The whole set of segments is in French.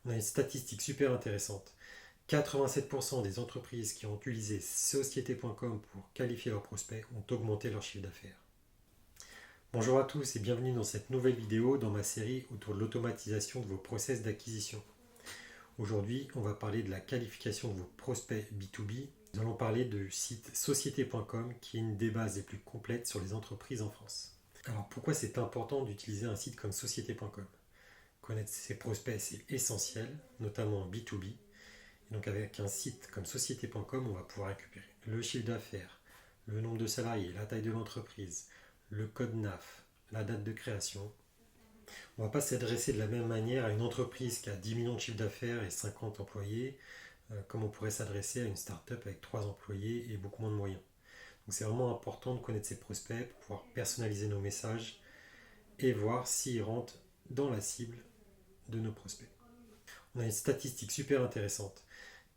On a une statistique super intéressante. 87% des entreprises qui ont utilisé société.com pour qualifier leurs prospects ont augmenté leur chiffre d'affaires. Bonjour à tous et bienvenue dans cette nouvelle vidéo dans ma série autour de l'automatisation de vos process d'acquisition. Aujourd'hui, on va parler de la qualification de vos prospects B2B. Nous allons parler du site société.com qui est une des bases les plus complètes sur les entreprises en France. Alors pourquoi c'est important d'utiliser un site comme société.com ? Connaître ses prospects, c'est essentiel, notamment en B2B. Et donc avec un site comme société.com, on va pouvoir récupérer le chiffre d'affaires, le nombre de salariés, la taille de l'entreprise, le code NAF, la date de création. On ne va pas s'adresser de la même manière à une entreprise qui a 10 millions de chiffre d'affaires et 50 employés, comme on pourrait s'adresser à une start-up avec 3 employés et beaucoup moins de moyens. Donc c'est vraiment important de connaître ses prospects pour pouvoir personnaliser nos messages et voir s'ils rentrent dans la cible de nos prospects. On a une statistique super intéressante.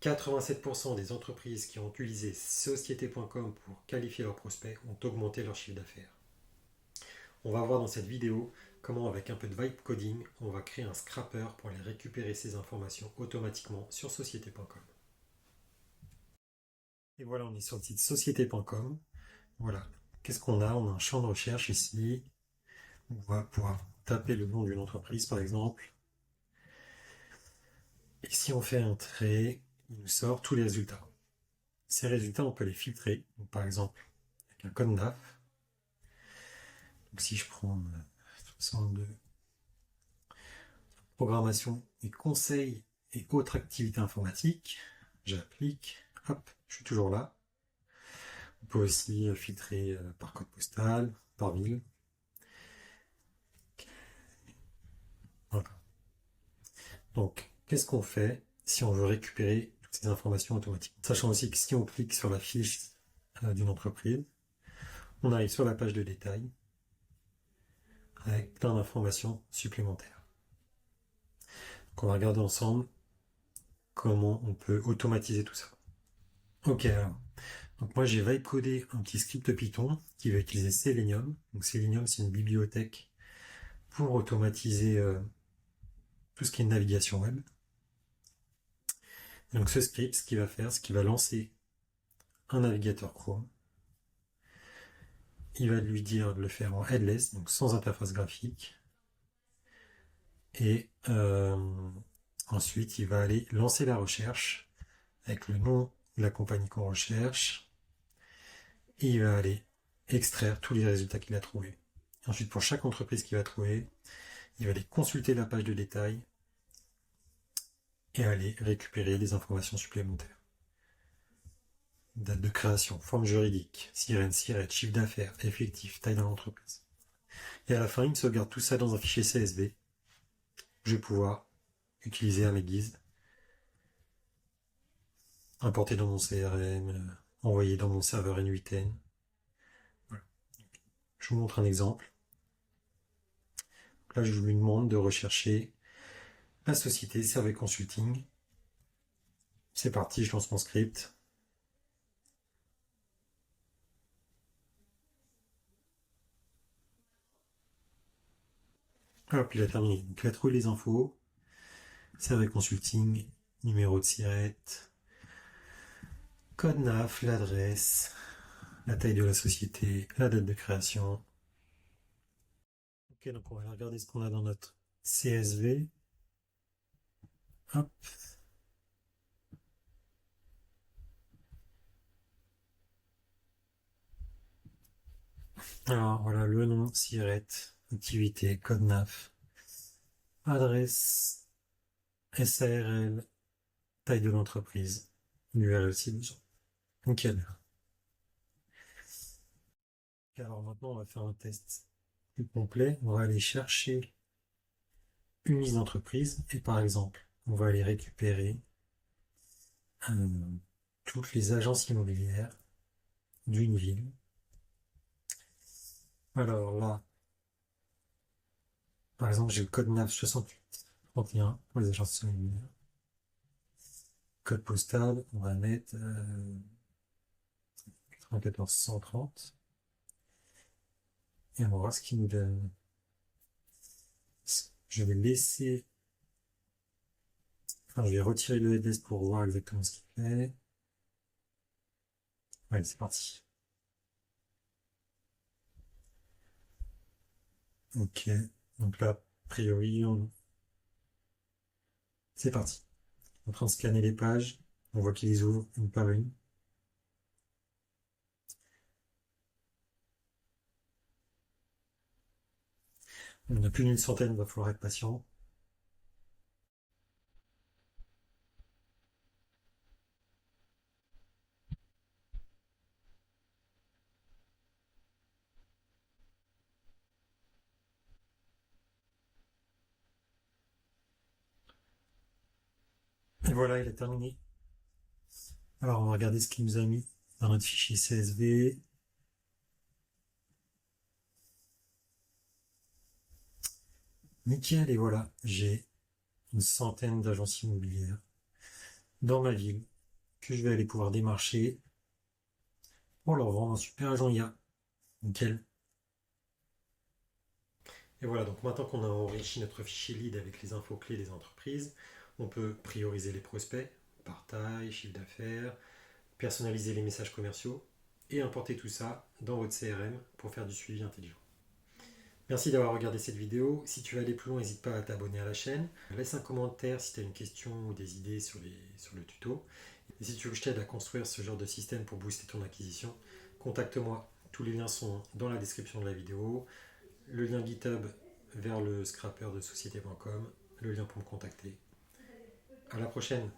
87% des entreprises qui ont utilisé société.com pour qualifier leurs prospects ont augmenté leur chiffre d'affaires. On va voir dans cette vidéo comment, avec un peu de vibe coding, on va créer un scrapper pour aller récupérer ces informations automatiquement sur société.com. Et voilà, on est sur le site société.com. Voilà, qu'est-ce qu'on a ? On a un champ de recherche ici. On va pouvoir taper le nom d'une entreprise, par exemple. Et si on fait un trait, il nous sort tous les résultats. Ces résultats, on peut les filtrer. Donc, par exemple, avec un code NAF. Donc, si je prends 62, programmation et conseils et autres activités informatiques, j'applique, hop, je suis toujours là. On peut aussi filtrer par code postal, par ville. Voilà. Donc, qu'est-ce qu'on fait si on veut récupérer toutes ces informations automatiquement ? Sachant aussi que si on clique sur la fiche d'une entreprise, on arrive sur la page de détail avec plein d'informations supplémentaires. Donc, on va regarder ensemble comment on peut automatiser tout ça. Ok, alors. Donc moi j'ai vibe codé un petit script Python qui va utiliser Selenium. Donc Selenium, c'est une bibliothèque pour automatiser tout ce qui est navigation web. Et donc ce script, ce qu'il va faire, c'est qu'il va lancer un navigateur Chrome. Il va lui dire de le faire en headless, donc sans interface graphique. Et ensuite, il va aller lancer la recherche avec le nom de la compagnie qu'on recherche. Et il va aller extraire tous les résultats qu'il a trouvés. Et ensuite, pour chaque entreprise qu'il va trouver, il va aller consulter la page de détail et aller récupérer des informations supplémentaires. Date de création, forme juridique, sirène, chiffre d'affaires, effectif, taille de l'entreprise. Et à la fin, il me sauvegarde tout ça dans un fichier CSV. Je vais pouvoir utiliser à mes guises, importer dans mon CRM, envoyer dans mon serveur N8N. Voilà. Je vous montre un exemple. Là, je lui demande de rechercher la société Servet Consulting. C'est parti, je lance mon script. Hop, il a terminé. Donc, il a trouvé les infos. Servet Consulting, numéro de SIRET, code NAF, l'adresse, la taille de la société, la date de création. Ok, donc on va regarder ce qu'on a dans notre CSV. Hop. Alors voilà, le nom, SIRET, activité, code NAF, adresse, SARL, taille de l'entreprise, l'URL si besoin. Nickel. Alors maintenant, on va faire un test plus complet. On va aller chercher une liste d'entreprise et par exemple, on va aller récupérer toutes les agences immobilières d'une ville. Alors là, par exemple, j'ai le code NAF 6831 pour les agences immobilières. Code postal, on va mettre 94 130. Et on va voir ce qu'il nous donne. Je vais laisser Enfin, je vais retirer le headless pour voir exactement ce qu'il fait. Allez, c'est parti. Ok, donc là, a priori, c'est parti. En train de scanner les pages, on voit qu'ils ouvrent une par une. On a plus d'une centaine, il va falloir être patient. Et voilà, il est terminé. Alors, on va regarder ce qu'il nous a mis dans notre fichier CSV. Nickel, et voilà, j'ai une centaine d'agences immobilières dans ma ville que je vais aller pouvoir démarcher pour leur vendre un super agent IA. Nickel. Et voilà, donc maintenant qu'on a enrichi notre fichier lead avec les infos clés des entreprises, on peut prioriser les prospects par taille, chiffre d'affaires, personnaliser les messages commerciaux et importer tout ça dans votre CRM pour faire du suivi intelligent. Merci d'avoir regardé cette vidéo. Si tu veux aller plus loin, n'hésite pas à t'abonner à la chaîne. Laisse un commentaire si tu as une question ou des idées sur le tuto. Et si tu veux que je t'aide à construire ce genre de système pour booster ton acquisition, contacte-moi. Tous les liens sont dans la description de la vidéo. Le lien GitHub vers le scrapper de société.com, le lien pour me contacter. À la prochaine!